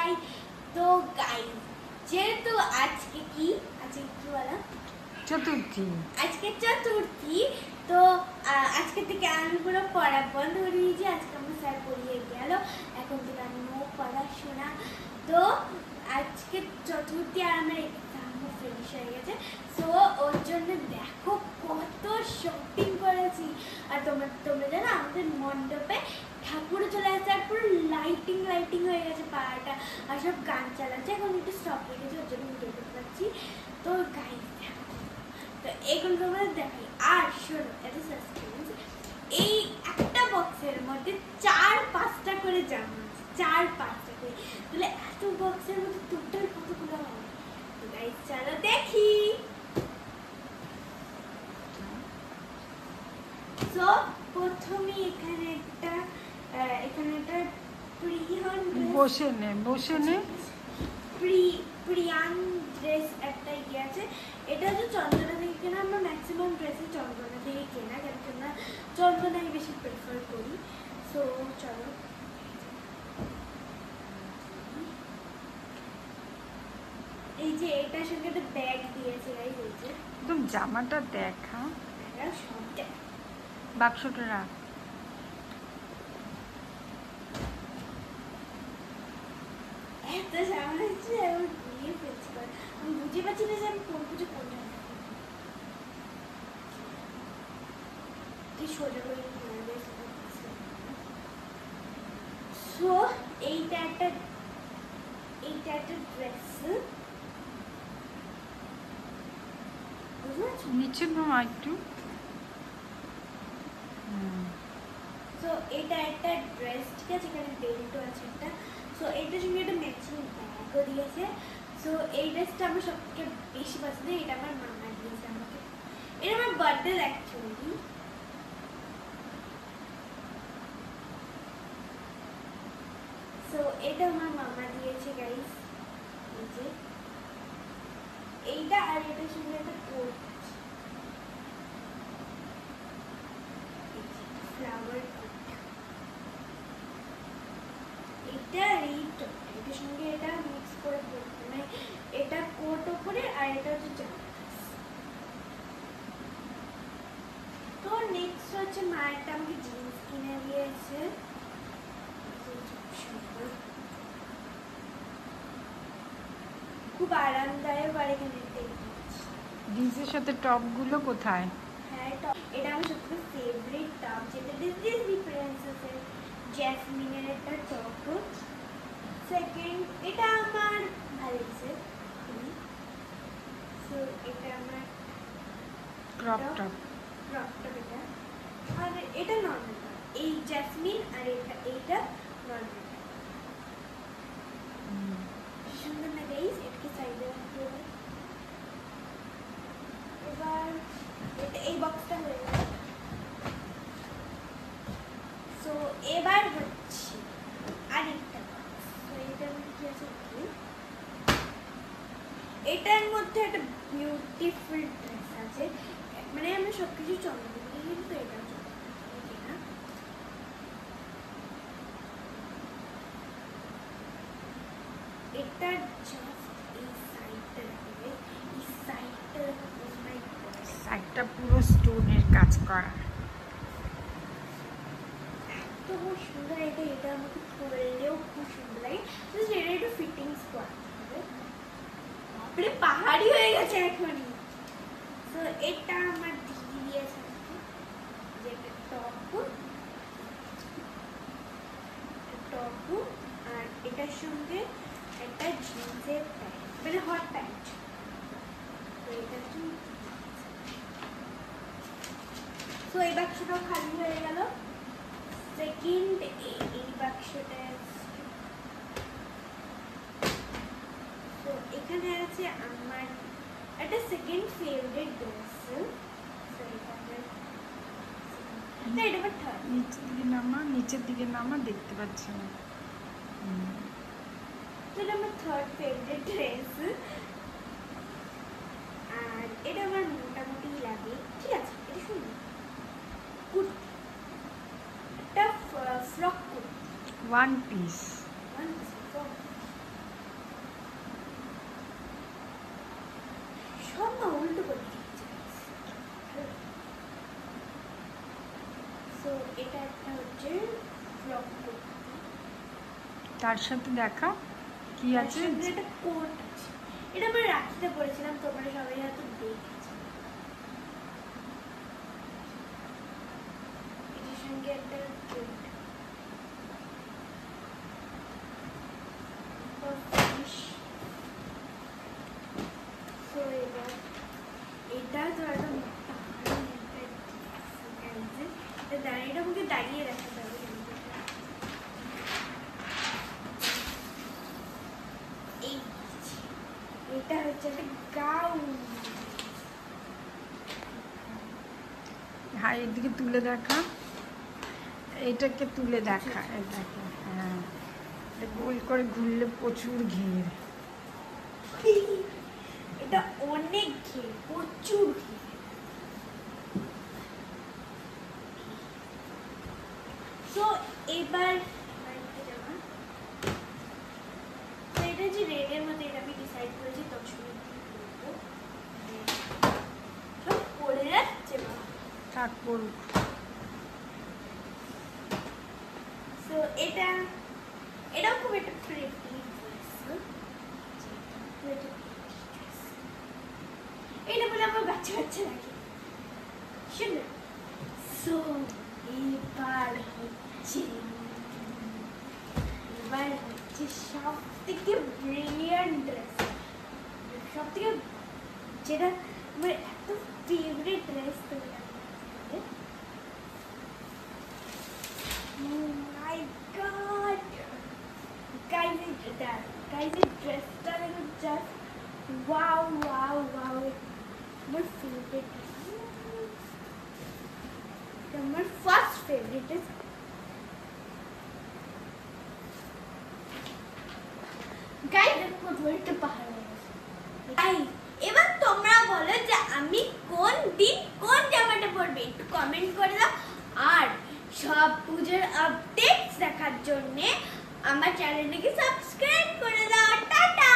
সবাই। তো গাইস যেহেতু আজকে কি বলা চতুর্থী, আজকে চতুর্থী, তো আজকে থেকে আমি পুরো পড়া বন্ধ করে দিয়েছি। আজকে আমার স্যার পড়িয়ে গেল, এখন থেকে আমি নো পড়াশোনা। তো আজকে চতুর্থী আর আমার এক্সামও ফিনিশ হয়ে গেছে। সো ওর জন্য দেখো কত শপিং করেছি। আর তোমরা জানো আমাদের মণ্ডপে ঠাকুর চলে আসছে আর পুরো লাইটিং হয়ে গেছে পাড়াটা, আর সব গান চালাচ্ছে। এখন একটু স্টপ হয়ে গেছে, ওর জন্য ভিডিও করতে পারছি। তো গাইস তো এগুলো তোমাদের দেখাই। আর শোনো, এটা সাসপেন্স, এই একটা বক্সের মধ্যে 4-5টা করে জামা আছে, 4-5টা করে। তাহলে এত বক্সের মধ্যে টোটাল কতগুলো হবে? তো গাইস চলো দেখি। তো প্রথমে এখানে একটা প্রিয়ন বসে নে প্রিয়ান ড্রেস একটা ইয়ে আছে। এটা হচ্ছে চন্দনা থেকে কেনা। আমরা ম্যাক্সিমাম ড্রেসই চন্দনা থেকে কেনা, কেন আমরা চন্দনাই বেশি প্রেফার করি। সো চলো, এই যে এটার সঙ্গে একটা ব্যাগ দিয়েছে গাইস, এই যে একদম জামাটা দেখা, সব দেখ। বাক্সটা রাখ। এত সামনে হচ্ছে আমি ঘুরিয়ে ফেলছি, আমি বুঝতে পারছি না যে আমি কোন পুজো কোনটা সোজা করে। সো এইটা একটা ড্রেস, নিচে নামা একটু। সো এটা একটা ড্রেস, ঠিক আছে, এখানে বেল্টও আছে একটা। সো এইটার সঙ্গে একটা ম্যাচিং ব্যাগও দিয়েছে। সো এই ড্রেসটা আমার সবথেকে বেশি পছন্দ। এটা আমার মামা দিয়েছে আমাকে, এটা আমার বার্থডে অ্যাকচুয়ালি। সো এটা আমার মামা দিয়েছে গাইস, এই যে এইটা। আর এটার সঙ্গে একটা কোট, ফ্লাওয়ার কোট। এটা আর এইটার সঙ্গে এটা মিক্স করে পরতে, মানে এটা কোট ওপরে আর এটা হচ্ছে জামা। তো নেক্সট হচ্ছে মায়েরটা আমাকে জিন্স কিনে দিয়েছে, খুব আরামদায়ক। আর এখানে জিন্সের সাথে টপ গুলো কোথায়? হ্যাঁ, এটা আমার সবথেকে ফেভারিট টপ, যেটা ডিজনি প্রিন্সেসের জ্যাসমিনের একটা টপ। সেকেন্ড, এটা আমার ভালো লাগছে। সো এটা আমার ক্রপ টপ। এটা, আর এটা নর্মাল। এই জ্যাসমিন আর এইটা নর্মাল। সুন্দর না গাইস? এটাকে সাইডে রাখতে হবে। এবার এই বক্সটা হয়ে গেল। সো এবার হচ্ছে আরেকটা বক্স। তো এটার মধ্যে কি আছে? এটার মধ্যে একটা বিউটিফুল ড্রেস আছে, মানে আমরা সবকিছু চন্দন দিয়ে, কিন্তু এটা না। এটা জাস্ট এই সাইডটা দেখবে, এই সাইডটা দেখো, মাই গড, সাইডটা পুরো স্টোনের কাজ করা, এত সুন্দর। এটা আমাকে পরলেও খুব সুন্দর লাগে। জাস্ট এটা একটু ফিটিংস করা হবে। বাপরে, পাহাড়ি হয়ে গেছে এখনই। তো এটা আমার দিদি দিয়েছে, যে একটা টপ, আর এটার সঙ্গে একটা জিন্সের প্যান্ট, মানে হট প্যান্ট। তো এটা তো এই বাক্সটাও খালি হয়ে গেল। সেকেন্ড, এই বাক্সটা, তো এখানে আছে আমার একটা সেকেন্ড ফেভারিট ড্রেস। নিচের দিকে নামা, দেখতে পাচ্ছি না। তো এটা আমার থার্ড ফেভারিট ড্রেস, আর এটা আমার মোটামুটি লাগে, ঠিক আছে। এটা সুন্দর কুর্তি, একটা ফ্রক কুর্তি, ওয়ান পিস। উল্টো করে দিয়েছি। সো এটা একটা হচ্ছে ফ্রক কুর্তি, তার সাথে দেখা কি তার আছে? সঙ্গে একটা কোট আছে। এটা আমরা রাখিতে পরেছিলাম, তোমরা সবাই হয়তো দেখেছো। এটার সঙ্গে একটা কোট। সো এবার এটা তো একদম দারুণ একটা ডিজাইন। এটা দাঁড়িয়ে, এটা আমাকে দাঁড়িয়ে রাখতে হবে। এই এটা হচ্ছে একটা গাউন। হ্যাঁ, এদিকে তুলে দেখা, এটাকে তুলে দেখা, এই দেখো। হ্যাঁ, এটা গোল করে ঘুরলে প্রচুর ঘের। এটা অনেক ঘের, প্রচুর ঘের। সো এবার এটা যে রেডের মধ্যে, এটা আমি ডিসাইড করেছি তোর সঙ্গে করবো। সব পড়ে যাচ্ছে মা। থাক পড়ুক। সো এটাও খুব একটা প্রিটি ড্রেস। এটা বলে আমার বাচ্চা বাচ্চা লাগে। শুনে সো এবার হচ্ছে সব থেকে ব্রিলিয়ান্ট ড্রেস, সব থেকে যেটা আমার এত ফেভারিট ড্রেস। মাই গড গাইস, এই ড্রেসটা দেখো, জাস্ট ওয়াও ওয়াও ওয়াও। আমার ফেভারিট, আমার ফার্স্ট ফেভারিট। গাইস দেখো ধরতে পাহাড়। গাইস এবার তোমরা বলো যে আমি কোন দিন কোন জামাটা পরবে, একটু কমেন্ট করে দাও। আর সব পুজোর আপডেটস দেখার জন্য আমার চ্যানেলটিকে সাবস্ক্রাইব করে দাও। টাটা।